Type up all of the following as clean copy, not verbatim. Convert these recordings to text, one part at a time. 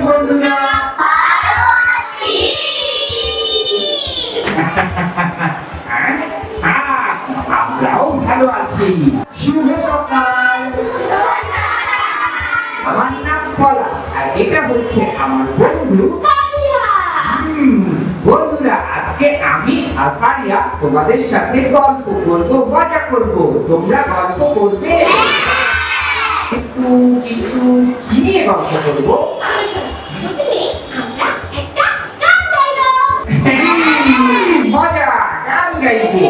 বন্ধুরা? আমরাও ভালো আছি। শুভ সকাল। আমার নাম পলা আর এটা হচ্ছে আমার বন্ধু বন্ধুরা, আজকে আমি আর পারিয়া তোমাদের সাথে গল্প করবো, মজা করবো। তোমরা গল্প করবে? কিন্তু কি নিয়ে গল্প করবো? মজা, গান গাইবো।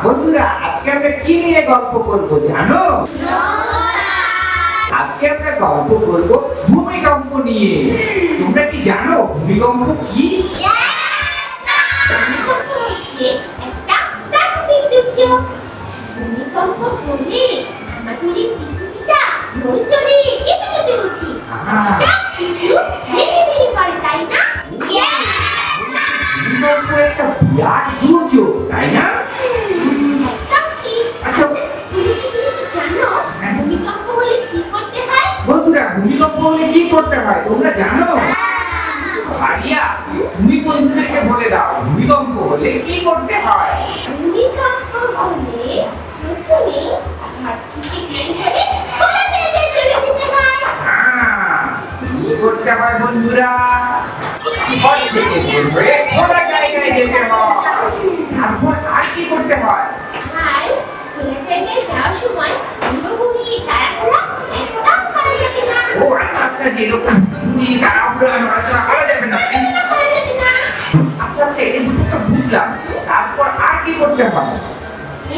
বন্ধুরা, আজকে আমরা কি নিয়ে গল্প করবো জানো? আজকে আমরা গল্প করবো ভূমিকম্প নিয়ে। তোমরা কি জানো ভূমিকম্প কি? ভূমিকম্প হলে আমাদের এই পৃথিবীটা নড়েচড়ে কেঁপে কেঁপে ওঠে, সব কিছু ভেঙে পড়ে, তাই না? ভূমিকম্প একটা বিরাট দুর্যোগ, তাই না? একদম ঠিক। আচ্ছা, তুমি কি জানো ভূমিকম্প হলে কি করতে হয়? বন্ধুরা, ভূমিকম্প হলে কি করতে হয় তোমরা জানো? পারিয়া, তুমি বন্ধুদেরকে বলে দাও ভূমিকম্প হলে কি করতে হয়। ভূমিকম্প হলে প্রথমে ঘর থেকে বের হয়ে খোলা জায়গায় চলে যেতে হয়। কি করতে হয় বন্ধুরা? ঘর থেকে বের হয়ে খোলা জায়গায় যেতে হয়। তারপর আর কি করতে হয়? আর খোলা জায়গায় যাওয়ার সময় পুরোপুরি তাড়াহুড়া একদম করা যাবে না। ও আচ্ছা, যেরকম তাড়াহুড়া নড়াচড়া করা যাবে না। করা যাবে না। আচ্ছা, এই দুটোকে বুঝলাম। তারপর আর কি করতে হবে?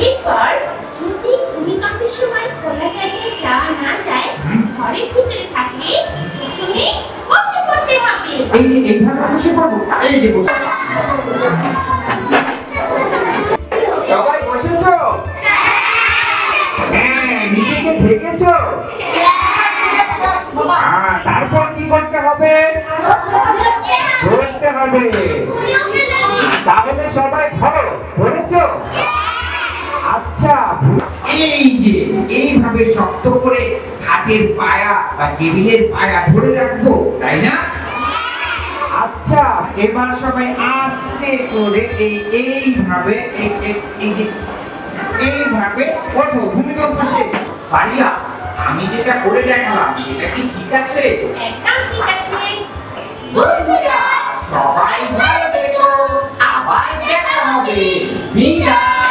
এরপর যদি ভূমিকম্পের সময় খোলা জায়গায় যাওয়া না যায়, ঘরের ভিতরে থাকলে প্রথমে বসে পড়তে হবে। এই যে এইভাবে বসে পড়বো, এই যে বসে। সবাই বসেছো? হ্যাঁ, নিজেকে ঢেকেছো? তারপর কি করতে হবে? ধরতে হবে। তাহলে সবাই ধরো, ধরেছো? আচ্ছা, এই যে এইভাবে শক্ত করে খাটের পায়া বা টেবিলের পায়া ধরে রাখবো, তাই না? আচ্ছা, এবার সবাই আস্তে করে এইভাবে এইভাবে ওঠো। ভূমিকম্প শেষ। পারিয়া, আমি যেটা করে দেখালাম সেটা কি ঠিক আছে? একদম ঠিক আছে। বন্ধুরা, সবাই ভালো থেকো, আবার দেখা হবে। বিদায়।